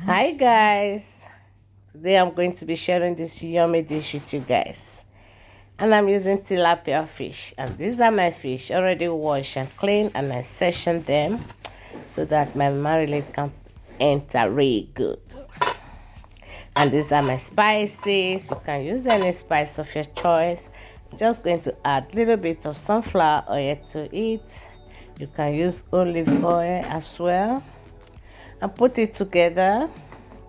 Hi guys, today I'm going to be sharing this yummy dish with you guys, and I'm using tilapia fish, and these are my fish already washed and cleaned, and I sectioned them so that my marinade can enter really good. And these are my spices. You can use any spice of your choice. I'm just going to add a little bit of sunflower oil to it. You can use olive oil as well, and put it together.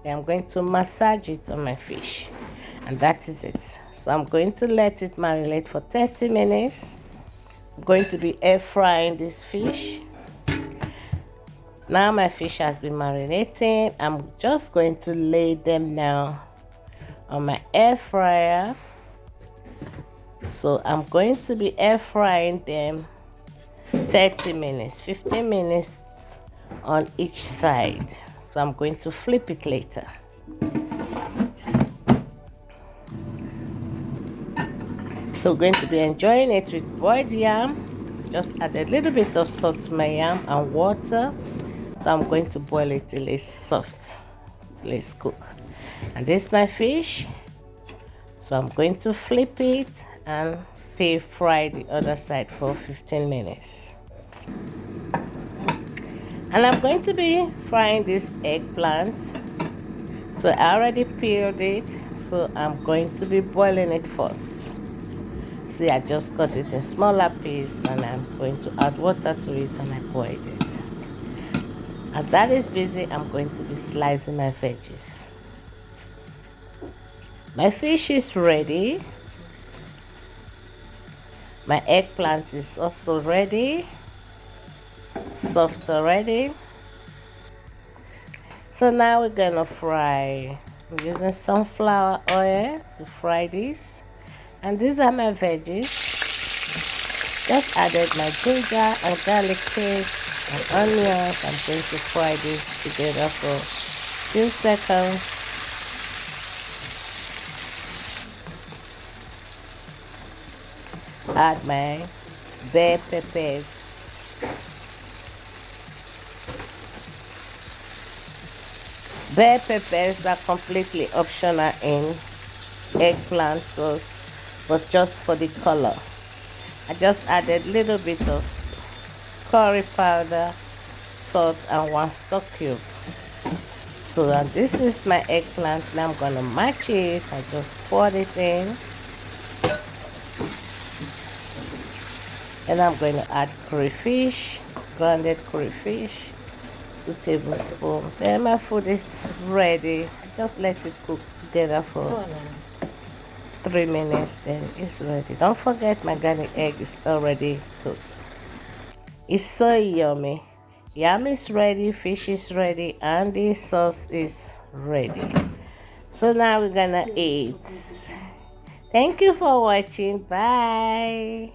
I'm going to massage it on my fish, and that is it. So I'm going to let it marinate for 30 minutes. I'm going to be air frying this fish. Now my fish has been marinating. I'm just going to lay them now on my air fryer. So I'm going to be air frying them 30 minutes, 15 minutes on each side. So I'm going to flip it later. So we're going to be enjoying it with boiled yam. Just add a little bit of salt to my yam and water. So I'm going to boil it till it's soft, till it's cooked. And this is my fish. So I'm going to flip it and stay fry the other side for 15 minutes. And I'm going to be frying this eggplant. So I already peeled it, so I'm going to be boiling it first. See, I just cut it in smaller pieces, and I'm going to add water to it, and I boiled it. As that is busy, I'm going to be slicing my veggies. My fish is ready. My eggplant is also ready. Soft already. So now we're gonna fry. I'm using sunflower oil to fry this. And these are my veggies. Just added my ginger and garlic paste and onions. I'm going to fry this together for a few seconds. Add my bell peppers. Bell peppers are completely optional in eggplant sauce, but just for the color. I just added a little bit of curry powder, salt, and 1 stock cube. So this is my eggplant. Now I'm gonna match it. I just poured it in, and I'm going to add crayfish, grounded crayfish, 2 tablespoons. Then my food is ready. Just let it cook together for 3 minutes, then it's ready. Don't forget my garlic egg is already cooked. It's so yummy. Yam is ready, fish is ready, and the sauce is ready. So now we're gonna eat. Thank you for watching. Bye.